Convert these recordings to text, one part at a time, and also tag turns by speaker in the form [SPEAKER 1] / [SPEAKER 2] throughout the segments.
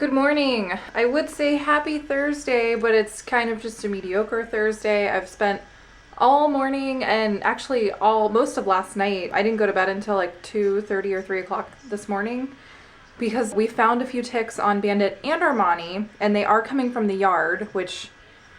[SPEAKER 1] Good morning. I would say happy Thursday, but it's kind of just a mediocre Thursday. I've spent all morning and actually most of last night. I didn't go to bed until like 2:30 or 3 o'clock this morning because we found a few ticks on Bandit and Armani, and they are coming from the yard, which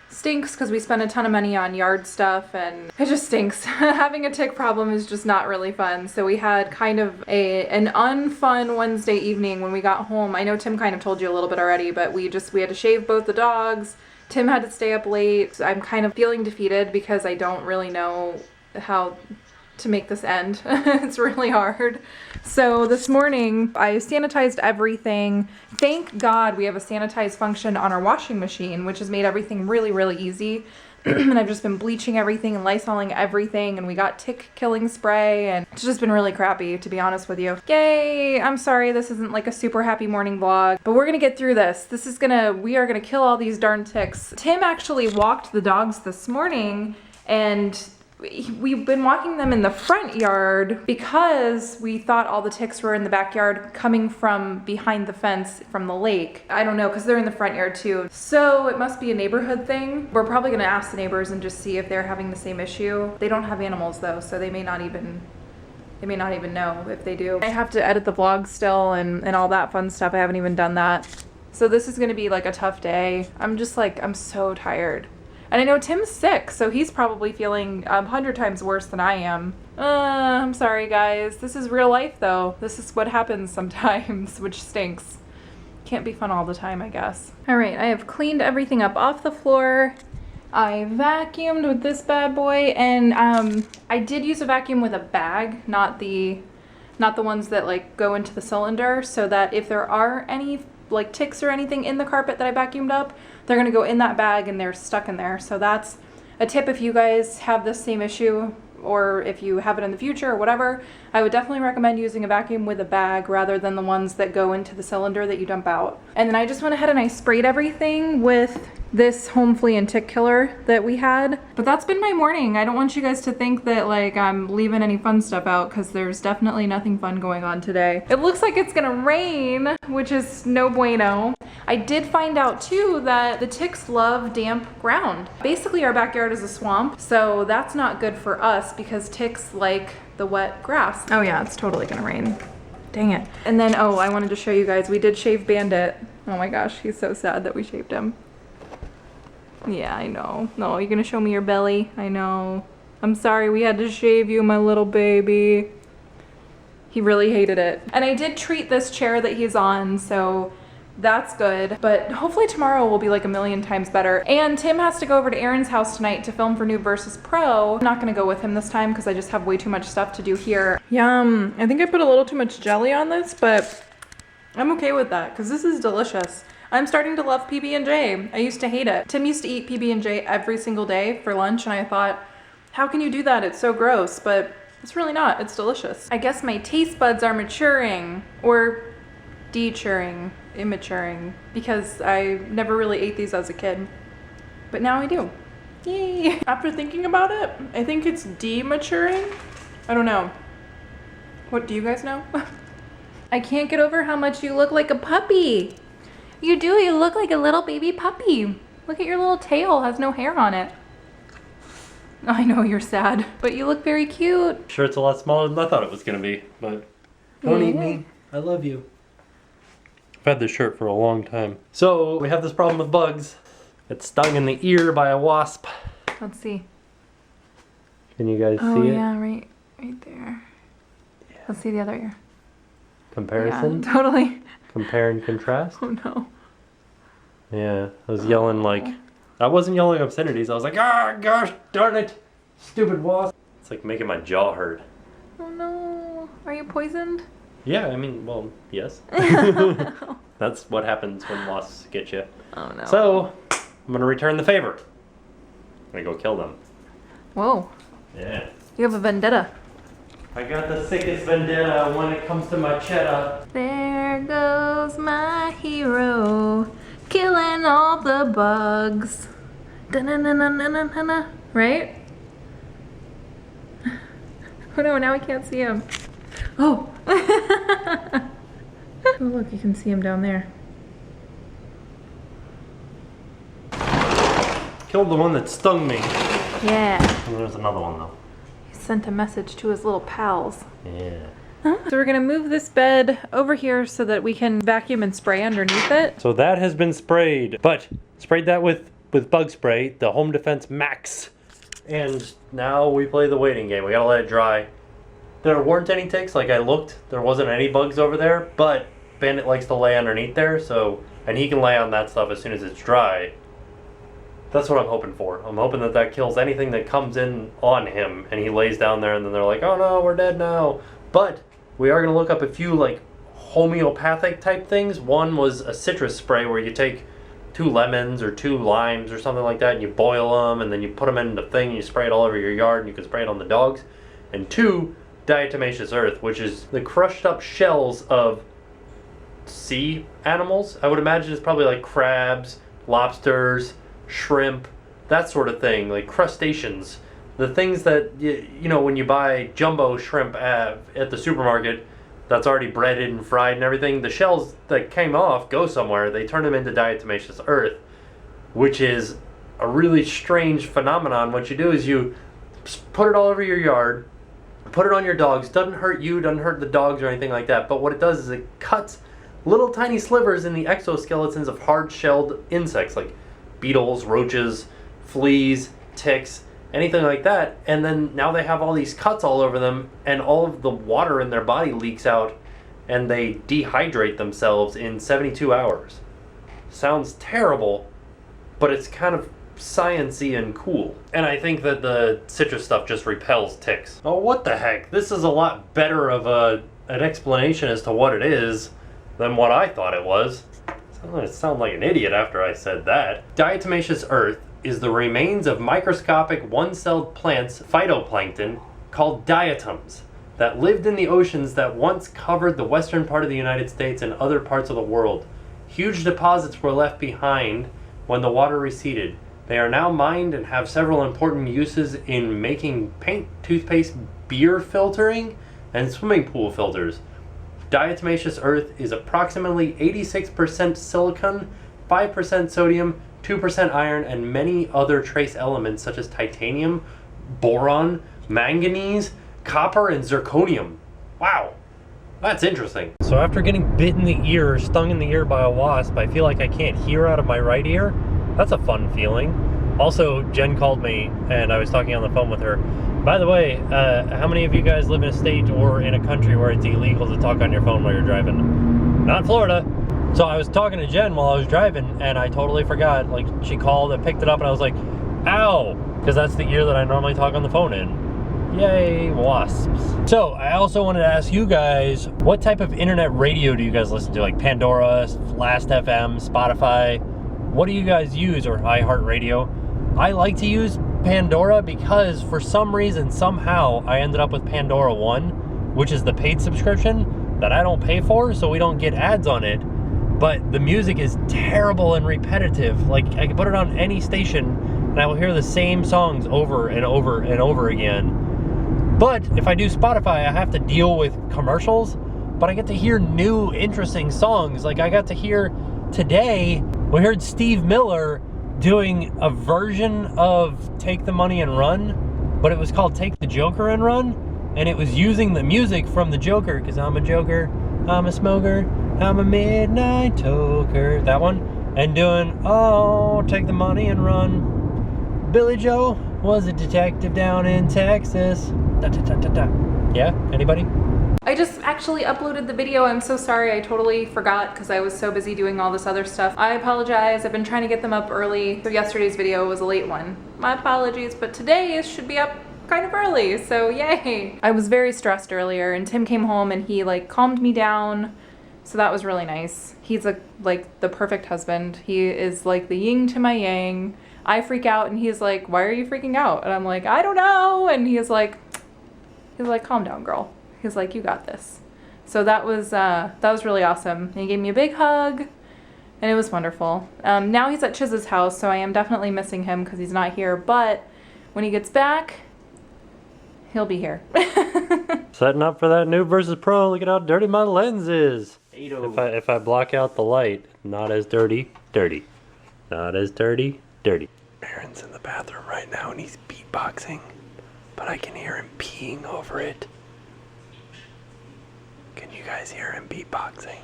[SPEAKER 1] stinks because we spent a ton of money on yard stuff and it just stinks. Having a tick problem is just not really fun. So we had kind of an unfun Wednesday evening when we got home. I know Tim kind of told you a little bit already, but we had to shave both the dogs. Tim had to stay up late. I'm kind of feeling defeated because I don't really know how to make this end. It's really hard. So this morning I sanitized everything. Thank God we have a sanitize function on our washing machine, which has made everything really, really easy. And I've just been bleaching everything and Lysoling everything, and we got tick killing spray, and it's just been really crappy, to be honest with you. Yay! I'm sorry this isn't like a super happy morning vlog, but we're gonna get through this. We are gonna kill all these darn ticks. Tim actually walked the dogs this morning, and we've been walking them in the front yard because we thought all the ticks were in the backyard coming from behind the fence from the lake. I don't know, because they're in the front yard too. So it must be a neighborhood thing. We're probably gonna ask the neighbors and just see if they're having the same issue. They don't have animals though, so they may not even know if they do. I have to edit the vlog still and all that fun stuff. I haven't even done that. So this is gonna be like a tough day. I'm so tired. And I know Tim's sick, so he's probably feeling 100 times worse than I am. I'm sorry, guys. This is real life, though. This is what happens sometimes, which stinks. Can't be fun all the time, I guess. All right, I have cleaned everything up off the floor. I vacuumed with this bad boy, and I did use a vacuum with a bag, not the ones that like go into the cylinder, so that if there are any like ticks or anything in the carpet that I vacuumed up, they're gonna go in that bag and they're stuck in there. So that's a tip if you guys have this same issue, or if you have it in the future or whatever. I would definitely recommend using a vacuum with a bag rather than the ones that go into the cylinder that you dump out. And then I just went ahead and I sprayed everything with this home flea and tick killer that we had. But that's been my morning. I don't want you guys to think that like I'm leaving any fun stuff out, because there's definitely nothing fun going on today. It looks like it's gonna rain, which is no bueno. I did find out too that the ticks love damp ground. Basically our backyard is a swamp, so that's not good for us because ticks like the wet grass. Oh yeah, it's totally gonna rain. Dang it. And then, oh, I wanted to show you guys, we did shave Bandit. Oh my gosh, he's so sad that we shaved him. Yeah, I know. No, you're gonna show me your belly? I know. I'm sorry we had to shave you, my little baby. He really hated it. And I did treat this chair that he's on, so that's good. But hopefully tomorrow will be like a million times better. And Tim has to go over to Aaron's house tonight to film for Noob vs. Pro. I'm not gonna go with him this time because I just have way too much stuff to do here. Yum. I think I put a little too much jelly on this, but I'm okay with that because this is delicious. I'm starting to love PB&J. I used to hate it. Tim used to eat PB&J every single day for lunch, and I thought, how can you do that? It's so gross, but it's really not. It's delicious. I guess my taste buds are maturing, or detouring, immaturing, because I never really ate these as a kid, but now I do. Yay! After thinking about it, I think it's dematuring. I don't know. What do you guys know? I can't get over how much you look like a puppy. You do, you look like a little baby puppy. Look at your little tail, has no hair on it. I know you're sad, but you look very cute.
[SPEAKER 2] Shirt's a lot smaller than I thought it was gonna be, but don't eat me. I love you. I've had this shirt for a long time. So we have this problem with bugs. It's stung in the ear by a wasp.
[SPEAKER 1] Let's see.
[SPEAKER 2] Can you guys see it?
[SPEAKER 1] Oh yeah, right there.
[SPEAKER 2] Yeah.
[SPEAKER 1] Let's see the other ear.
[SPEAKER 2] Comparison?
[SPEAKER 1] Yeah, totally.
[SPEAKER 2] Compare and contrast?
[SPEAKER 1] Oh no.
[SPEAKER 2] Yeah, I was yelling like, I wasn't yelling obscenities. I was like, ah, gosh, darn it, stupid wasp. It's like making my jaw hurt.
[SPEAKER 1] Oh no. Are you poisoned?
[SPEAKER 2] Yeah, I mean, well, yes. That's what happens when wasps get you.
[SPEAKER 1] Oh no.
[SPEAKER 2] So, I'm gonna return the favor. I'm gonna go kill them.
[SPEAKER 1] Whoa.
[SPEAKER 2] Yeah.
[SPEAKER 1] You have a vendetta.
[SPEAKER 2] I got the sickest vendetta when it comes to my cheddar.
[SPEAKER 1] There goes my hero, killing all the bugs. Da-na-na-na-na-na-na. Right? Oh no, now I can't see him. Oh. Oh look, you can see him down there.
[SPEAKER 2] Killed the one that stung me.
[SPEAKER 1] Yeah.
[SPEAKER 2] And there's another one though.
[SPEAKER 1] He sent a message to his little pals.
[SPEAKER 2] Yeah.
[SPEAKER 1] So we're gonna move this bed over here so that we can vacuum and spray underneath it.
[SPEAKER 2] So that has been sprayed, but sprayed that with bug spray, the Home Defense Max. And now we play the waiting game. We gotta let it dry. There weren't any ticks, like I looked, there wasn't any bugs over there, but Bandit likes to lay underneath there, so, and he can lay on that stuff as soon as it's dry. That's what I'm hoping for. I'm hoping that that kills anything that comes in on him, and he lays down there and then they're like, oh no, we're dead now. But we are going to look up a few like homeopathic type things. One was a citrus spray where you take 2 lemons or 2 limes or something like that and you boil them and then you put them in the thing and you spray it all over your yard and you can spray it on the dogs. And 2, diatomaceous earth, which is the crushed up shells of sea animals. I would imagine it's probably like crabs, lobsters, shrimp, that sort of thing, like crustaceans. The things that, you know, when you buy jumbo shrimp at the supermarket that's already breaded and fried and everything, the shells that came off go somewhere. They turn them into diatomaceous earth, which is a really strange phenomenon. What you do is you put it all over your yard, put it on your dogs. Doesn't hurt you, doesn't hurt the dogs or anything like that. But what it does is it cuts little tiny slivers in the exoskeletons of hard-shelled insects like beetles, roaches, fleas, ticks, anything like that, and then now they have all these cuts all over them and all of the water in their body leaks out and they dehydrate themselves in 72 hours. Sounds terrible, but it's kind of science-y and cool. And I think that the citrus stuff just repels ticks. Oh, what the heck? This is a lot better of an explanation as to what it is than what I thought it was. I sound like an idiot after I said that. Diatomaceous earth is the remains of microscopic one-celled plants, phytoplankton, called diatoms, that lived in the oceans that once covered the western part of the United States and other parts of the world. Huge deposits were left behind when the water receded. They are now mined and have several important uses in making paint, toothpaste, beer filtering, and swimming pool filters. Diatomaceous earth is approximately 86% silicon, 5% sodium, 2% iron, and many other trace elements such as titanium, boron, manganese, copper, and zirconium. Wow, that's interesting. So after getting bit in the ear, stung in the ear by a wasp, I feel like I can't hear out of my right ear. That's a fun feeling. Also, Jen called me and I was talking on the phone with her. By the way, how many of you guys live in a state or in a country where it's illegal to talk on your phone while you're driving? Not Florida. So I was talking to Jen while I was driving and I totally forgot. Like, she called and picked it up and I was like, ow! Because that's the ear that I normally talk on the phone in. Yay, wasps. So I also wanted to ask you guys, what type of internet radio do you guys listen to? Like Pandora, Last.fm, Spotify? What do you guys use, or iHeartRadio? I like to use Pandora because for some reason, somehow, I ended up with Pandora One, which is the paid subscription that I don't pay for, so we don't get ads on it. But the music is terrible and repetitive. Like, I can put it on any station and I will hear the same songs over and over and over again. But if I do Spotify, I have to deal with commercials, but I get to hear new, interesting songs. Like, I got to hear today, we heard Steve Miller doing a version of Take the Money and Run, but it was called Take the Joker and Run, and it was using the music from the Joker, because I'm a joker, I'm a smoker, I'm a midnight toker, that one, and doing, oh, take the money and run. Billy Joe was a detective down in Texas. Da, da, da, da, da. Yeah, anybody?
[SPEAKER 1] I just actually uploaded the video. I'm so sorry. I totally forgot because I was so busy doing all this other stuff. I apologize. I've been trying to get them up early. So yesterday's video was a late one. My apologies, but today should be up kind of early, so yay. I was very stressed earlier and Tim came home and he like calmed me down. So that was really nice. He's like the perfect husband. He is like the yin to my yang. I freak out and he's like, why are you freaking out? And I'm like, I don't know. And he's like, calm down, girl. He's like, you got this. So that was really awesome. And he gave me a big hug and it was wonderful. Now he's at Chiz's house, so I am definitely missing him because he's not here. But when he gets back, he'll be here.
[SPEAKER 2] Setting up for that new versus pro. Look at how dirty my lens is. If I block out the light, not as dirty, dirty. Not as dirty, dirty. Aaron's in the bathroom right now and he's beatboxing, but I can hear him peeing over it. Can you guys hear him beatboxing?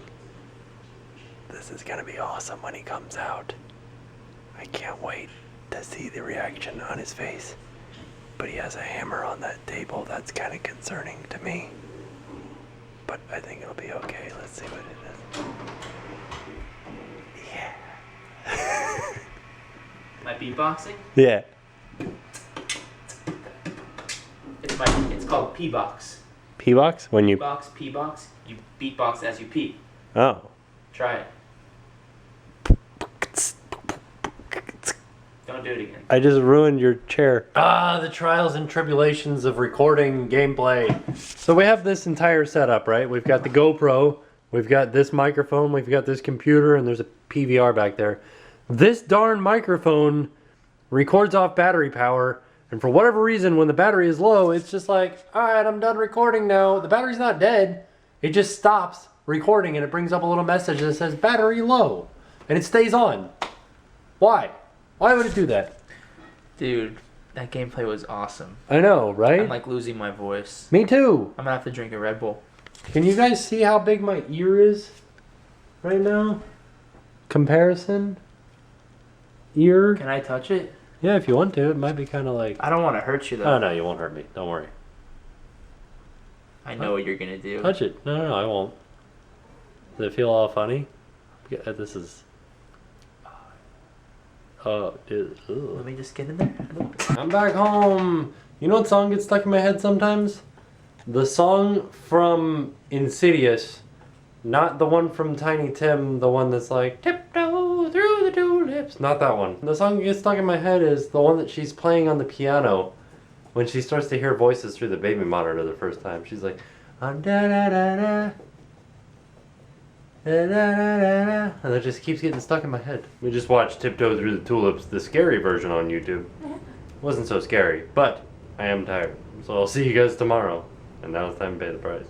[SPEAKER 2] This is gonna be awesome when he comes out. I can't wait to see the reaction on his face. But he has a hammer on that table. That's kind of concerning to me. But I think it'll be okay. Let's see what it is. Yeah.
[SPEAKER 3] My beatboxing?
[SPEAKER 2] Yeah.
[SPEAKER 3] It's called P-box.
[SPEAKER 2] P-box? When you...
[SPEAKER 3] P-box. You beatbox as you pee.
[SPEAKER 2] Oh.
[SPEAKER 3] Try it. Don't do it again.
[SPEAKER 2] I just ruined your chair. Ah, the trials and tribulations of recording gameplay. So we have this entire setup, right? We've got the GoPro, we've got this microphone, we've got this computer, and there's a PVR back there. This darn microphone records off battery power, and for whatever reason, when the battery is low, it's just like, all right, I'm done recording now. The battery's not dead. It just stops recording, and it brings up a little message that says battery low, and it stays on. Why? Why would it do that?
[SPEAKER 3] Dude, that gameplay was awesome.
[SPEAKER 2] I know, right?
[SPEAKER 3] I'm like losing my voice.
[SPEAKER 2] Me too.
[SPEAKER 3] I'm gonna have to drink a Red Bull.
[SPEAKER 2] Can you guys see how big my ear is right now? Comparison? Ear?
[SPEAKER 3] Can I touch it?
[SPEAKER 2] Yeah, if you want to. It might be kind of like...
[SPEAKER 3] I don't want to hurt you though.
[SPEAKER 2] Oh, no, you won't hurt me. Don't worry.
[SPEAKER 3] I know what you're gonna do.
[SPEAKER 2] Touch it. No, I won't. Does it feel all funny? Yeah, this is... Oh, dude.
[SPEAKER 3] Let me just get in there.
[SPEAKER 2] I'm back home. You know what song gets stuck in my head sometimes? The song from Insidious. Not the one from Tiny Tim, the one that's like, tiptoe through the tulips. Not that one. The song that gets stuck in my head is the one that she's playing on the piano when she starts to hear voices through the baby monitor the first time. She's like, da da da da. Da, da, da, da, da. And it just keeps getting stuck in my head. We just watched Tiptoe Through the Tulips, the scary version on YouTube. It wasn't so scary, but I am tired. So I'll see you guys tomorrow. And now it's time to pay the price.